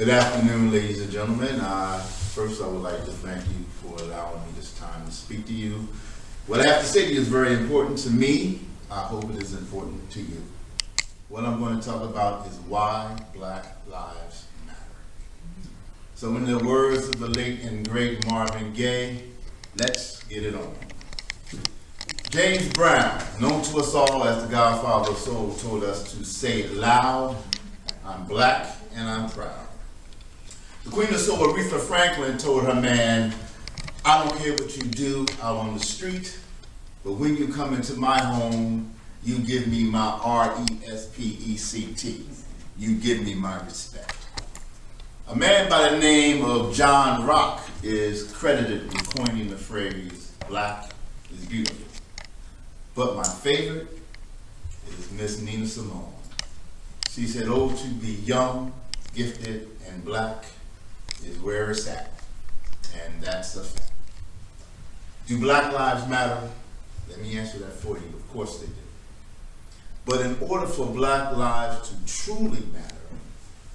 Good afternoon, ladies and gentlemen. First, I would like to thank you for allowing me this time to speak to you. What I have to say to you is very important to me. I hope it is important to you. What I'm going to talk about is why Black Lives Matter. So in the words of the late and great Marvin Gaye, let's get it on. James Brown, known to us all as the Godfather of Soul, told us to say it loud, I'm black and I'm proud. The Queen of Soul, Aretha Franklin, told her man, I don't care what you do out on the street, but when you come into my home, you give me my R-E-S-P-E-C-T. You give me my respect. A man by the name of John Rock is credited with coining the phrase, black is beautiful. But my favorite is Miss Nina Simone. She said, oh, to be young, gifted, and black is where it's at. And that's a fact. Do Black Lives matter? Let me answer that for you. Of course they do. But in order for Black lives to truly matter,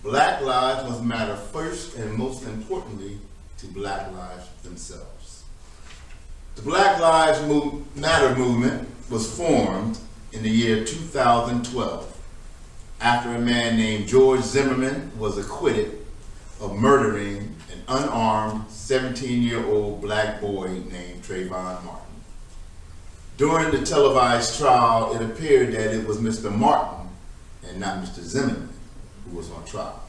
Black lives must matter first and most importantly to Black lives themselves. The Black Lives Matter movement was formed in the year 2012 after a man named George Zimmerman was acquitted of murdering an unarmed 17-year-old black boy named Trayvon Martin. During the televised trial, it appeared that it was Mr. Martin and not Mr. Zimmerman who was on trial.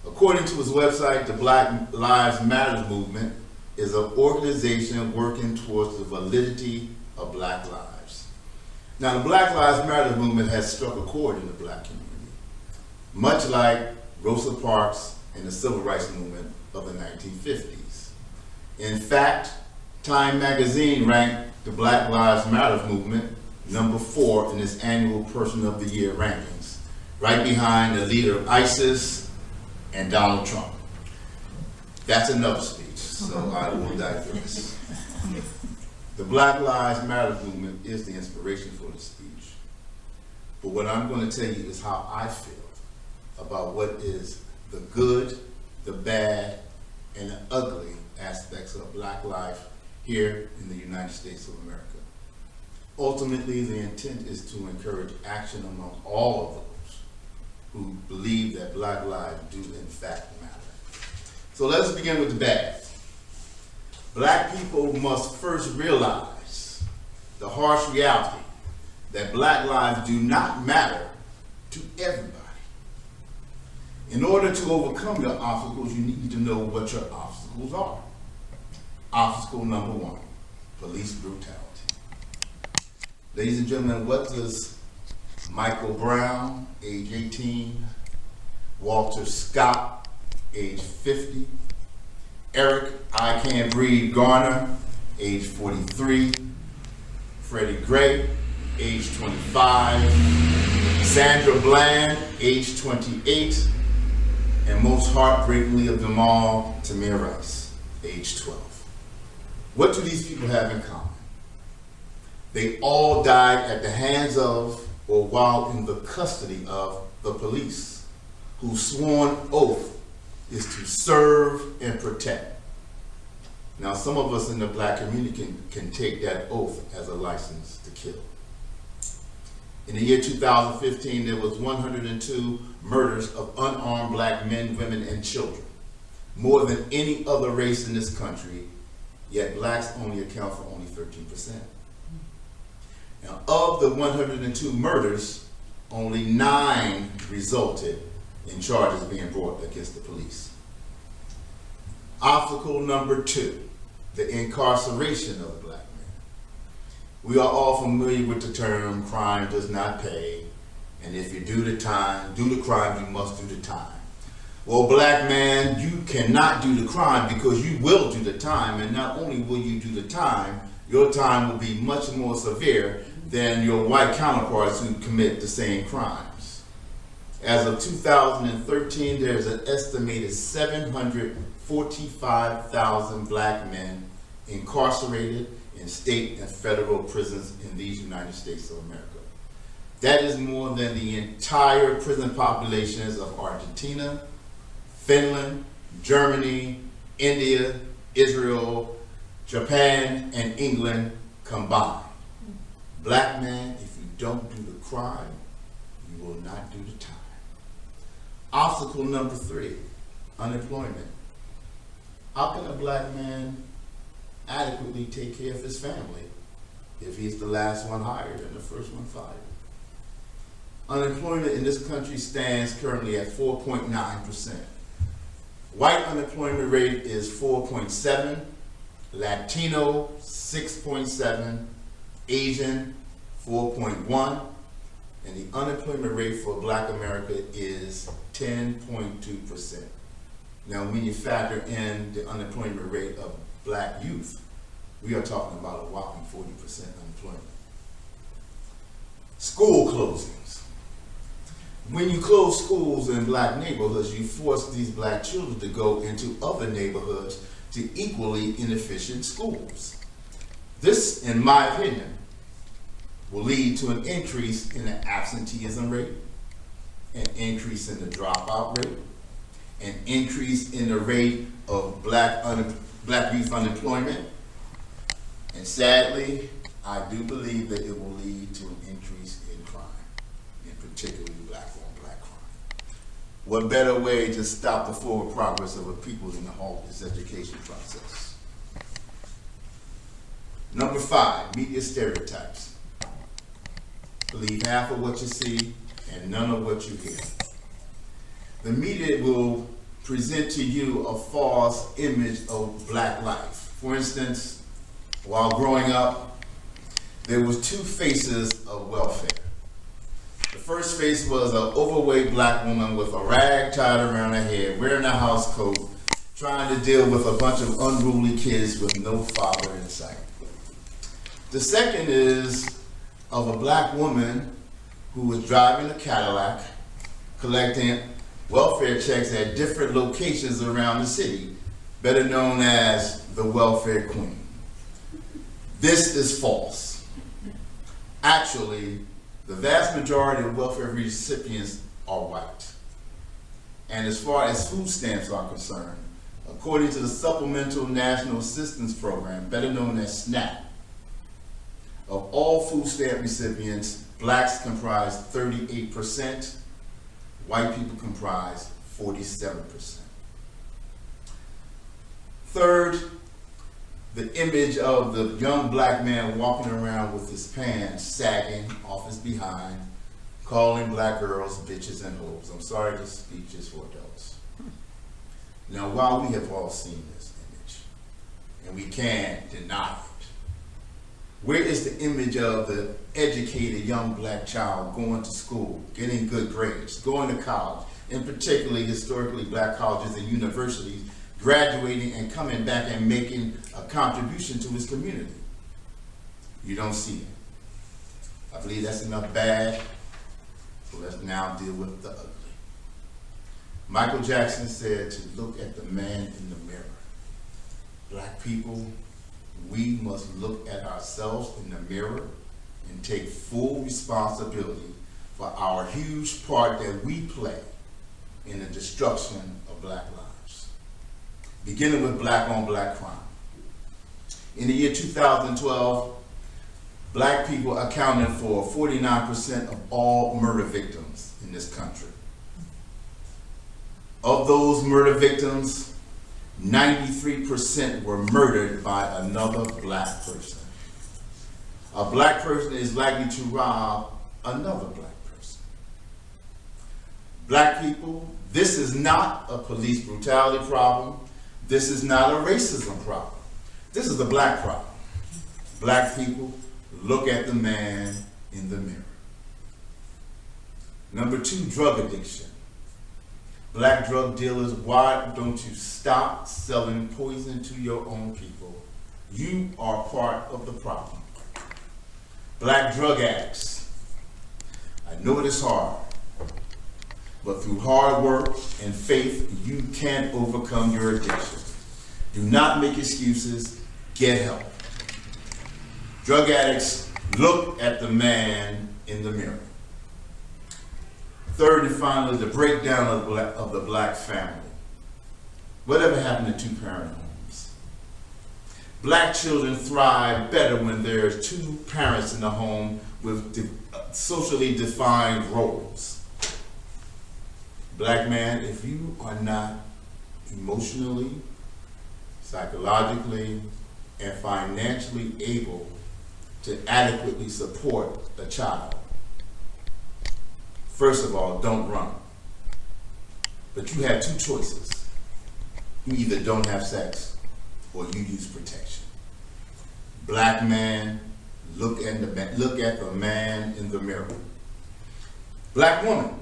According to his website, the Black Lives Matter movement is an organization working towards the validity of black lives. Now, the Black Lives Matter movement has struck a chord in the black community, much like Rosa Parks and the civil rights movement of the 1950s. In fact, Time magazine ranked the Black Lives Matter movement number 4 in its annual Person of the Year rankings, right behind the leader of ISIS and Donald Trump. That's enough speech, so I will digress. The Black Lives Matter movement is the inspiration for the speech. But what I'm going to tell you is how I feel about what is the good, the bad, and the ugly aspects of black life here in the United States of America. Ultimately, the intent is to encourage action among all of those who believe that black lives do in fact matter. So let's begin with the bad. Black people must first realize the harsh reality that black lives do not matter to everybody. In order to overcome your obstacles, you need to know what your obstacles are. Obstacle number 1, police brutality. Ladies and gentlemen, what does Michael Brown, age 18, Walter Scott, age 50, Eric I Can't Breathe Garner, age 43, Freddie Gray, age 25, Sandra Bland, age 28, and most heartbreakingly of them all, Tamir Rice, age 12. What do these people have in common? They all died at the hands of or while in the custody of the police, whose sworn oath is to serve and protect. Now, some of us in the black community can take that oath as a license to kill. In the year 2015, there was 102 murders of unarmed black men, women, and children, more than any other race in this country, yet blacks only account for only 13%. Now, of the 102 murders, only 9 resulted in charges being brought against the police. Obstacle number 2, the incarceration of the black man. We are all familiar with the term, crime does not pay, and if you do the crime, you must do the time. Well, black man, you cannot do the crime because you will do the time, and not only will you do the time, your time will be much more severe than your white counterparts who commit the same crimes. As of 2013, there's an estimated 745,000 black men incarcerated in state and federal prisons in these United States of America. That is more than the entire prison populations of Argentina, Finland, Germany, India, Israel, Japan, and England combined. Black man, if you don't do the crime, you will not do the time. Obstacle number 3, unemployment. How can a black man adequately take care of his family if he's the last one hired and the first one fired? Unemployment in this country stands currently at 4.9%. White unemployment rate is 4.7, Latino 6.7, Asian 4.1, and the unemployment rate for Black America is 10.2%. Now, when you factor in the unemployment rate of Black youth, we are talking about a whopping 40% unemployment. School closings. When you close schools in Black neighborhoods, you force these Black children to go into other neighborhoods to equally inefficient schools. This, in my opinion, will lead to an increase in the absenteeism rate, an increase in the dropout rate, an increase in the rate of Black youth unemployment, and sadly, I do believe that it will lead to an increase in crime, in particularly Black on Black crime. What better way to stop the forward progress of a people than to halt this education process? Number 5, media stereotypes. Believe half of what you see and none of what you hear. The media will present to you a false image of Black life. For instance, while growing up, there was 2 faces of welfare. The first face was an overweight Black woman with a rag tied around her head, wearing a house coat, trying to deal with a bunch of unruly kids with no father in sight. The second is of a Black woman who was driving a Cadillac, collecting welfare checks at different locations around the city, better known as the welfare queen. This is false. Actually, the vast majority of welfare recipients are white. And as far as food stamps are concerned, according to the Supplemental National Assistance Program, better known as SNAP, of all food stamp recipients, Blacks comprise 38%, white people comprise 47%. Third, the image of the young Black man walking around with his pants sagging off his behind, calling Black girls bitches and hoes. I'm sorry, this speech is for adults. Now, while we have all seen this image, and we can't deny it, where is the image of the educated young Black child going to school, getting good grades, going to college, and particularly historically Black colleges and universities, graduating and coming back and making a contribution to his community? You don't see it. I believe that's enough bad, so let's now deal with the ugly. Michael Jackson said to look at the man in the mirror. Black people, we must look at ourselves in the mirror and take full responsibility for our huge part that we play in the destruction of Black lives. Beginning with Black on Black crime. In the year 2012, Black people accounted for 49% of all murder victims in this country. Of those murder victims, 93% were murdered by another Black person. A Black person is likely to rob another Black person. Black people, this is not a police brutality problem. This is not a racism problem. This is a Black problem. Black people, look at the man in the mirror. Number 2, drug addiction. Black drug dealers, why don't you stop selling poison to your own people? You are part of the problem. Black drug addicts. I know it is hard, but through hard work and faith, you can overcome your addiction. Do not make excuses, get help. Drug addicts, look at the man in the mirror. Third and finally, the breakdown of the Black family. Whatever happened to two-parent homes? Black children thrive better when there's two parents in the home with socially defined roles. Black man, if you are not emotionally, psychologically, and financially able to adequately support a child, first of all, don't run. But you have two choices. You either don't have sex or you use protection. Black man, look at the man in the mirror. Black woman,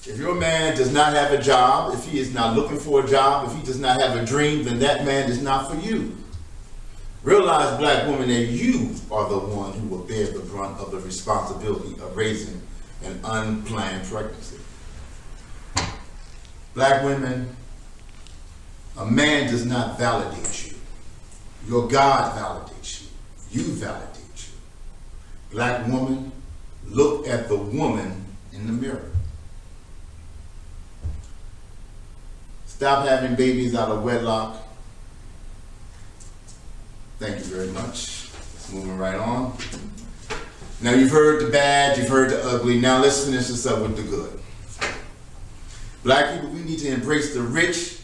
if your man does not have a job, if he is not looking for a job, if he does not have a dream, then that man is not for you. Realize, black woman, that you are the one who will bear the brunt of the responsibility of raising an unplanned pregnancy. Black women, a man does not validate you. Your God validates you. You validate you. Black woman, look at the woman in the mirror. Stop having babies out of wedlock. Thank you very much. Let's moving right on. Now you've heard the bad, you've heard the ugly. Now let's finish this up with the good. Black people, we need to embrace the rich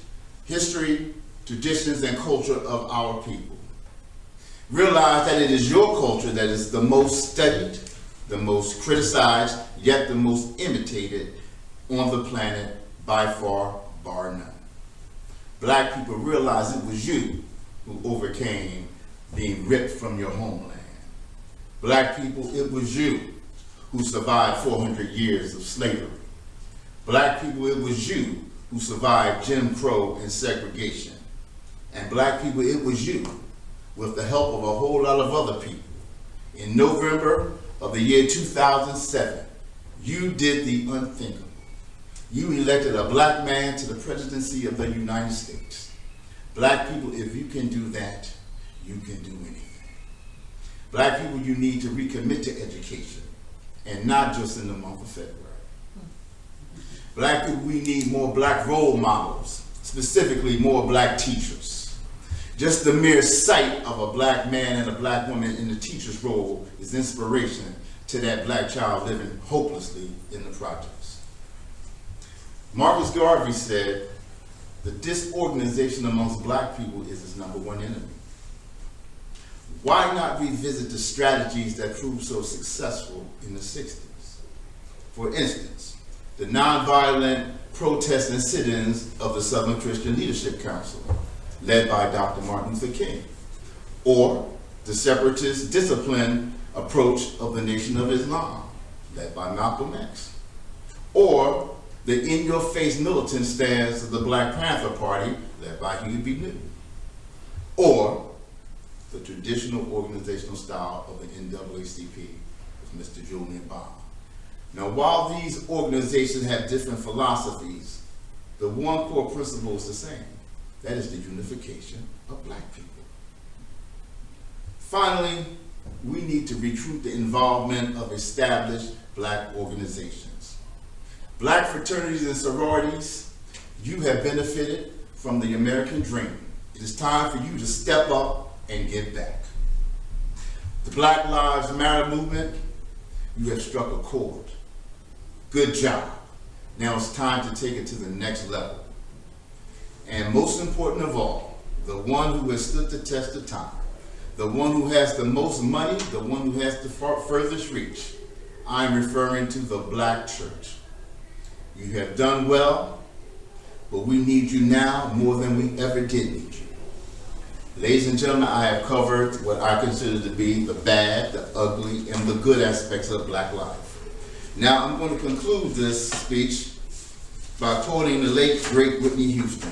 history, traditions, and culture of our people. Realize that it is your culture that is the most studied, the most criticized, yet the most imitated on the planet by far, bar none. Black people, realize it was you who overcame being ripped from your homeland. Black people, it was you who survived 400 years of slavery. Black people, it was you who survived Jim Crow and segregation. And black people, it was you, with the help of a whole lot of other people. In November of the year 2007, you did the unthinkable. You elected a black man to the presidency of the United States. Black people, if you can do that, you can do anything. Black people, you need to recommit to education, and not just in the month of February. Black people, we need more black role models, specifically more black teachers. Just the mere sight of a black man and a black woman in the teacher's role is inspiration to that black child living hopelessly in the projects. Marcus Garvey said, the disorganization amongst black people is its number one enemy. Why not revisit the strategies that proved so successful in the 60s? For instance, the nonviolent protests and sit-ins of the Southern Christian Leadership Council, led by Dr. Martin Luther King, or the separatist discipline approach of the Nation of Islam, led by Malcolm X, or the in-your-face militant stance of the Black Panther Party, led by Huey B. Newton, or the traditional organizational style of the NAACP with Mr. Julian Bond. Now, while these organizations have different philosophies, the one core principle is the same. That is the unification of black people. Finally, we need to recruit the involvement of established black organizations. Black fraternities and sororities, you have benefited from the American dream. It is time for you to step up and give back. The Black Lives Matter movement, you have struck a chord. Good job. Now it's time to take it to the next level. And most important of all, the one who has stood the test of time, the one who has the most money, the one who has the furthest reach, I'm referring to the black church. You have done well, but we need you now more than we ever did need you. Ladies and gentlemen, I have covered what I consider to be the bad, the ugly, and the good aspects of black life. Now I'm going to conclude this speech by quoting the late, great Whitney Houston.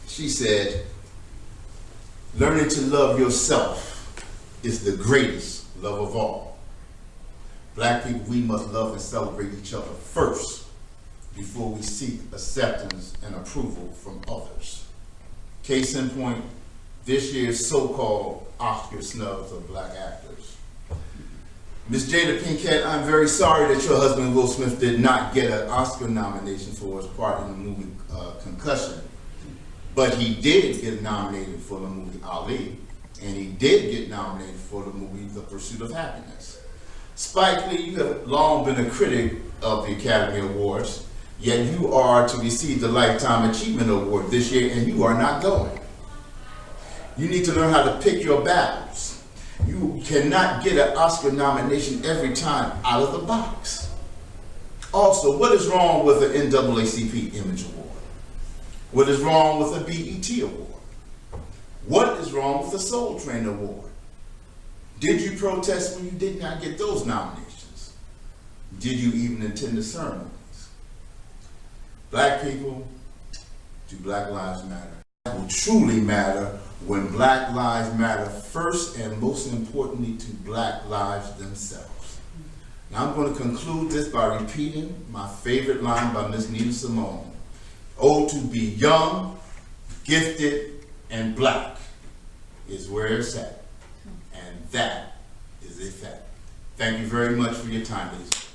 She said, "Learning to love yourself is the greatest love of all." Black people, we must love and celebrate each other first before we seek acceptance and approval from others. Case in point, this year's so-called Oscar snubs of black actors. Ms. Jada Pinkett, I'm very sorry that your husband Will Smith did not get an Oscar nomination for his part in the movie Concussion. But he did get nominated for the movie Ali, and he did get nominated for the movie The Pursuit of Happiness. Spike Lee, you have long been a critic of the Academy Awards, yet you are to receive the Lifetime Achievement Award this year, and you are not going. You need to learn how to pick your battles. You cannot get an Oscar nomination every time out of the box. Also, what is wrong with the NAACP Image Award? What is wrong with the BET Award? What is wrong with the Soul Train Award? Did you protest when you did not get those nominations? Did you even attend the ceremonies? Black people, do Black Lives Matter? It will truly matter when Black Lives matter first, and most importantly to Black lives themselves. Now I'm going to conclude this by repeating my favorite line by Miss Nina Simone. Oh, to be young, gifted, and Black is where it's at. And that is a fact. Thank you very much for your time, ladies.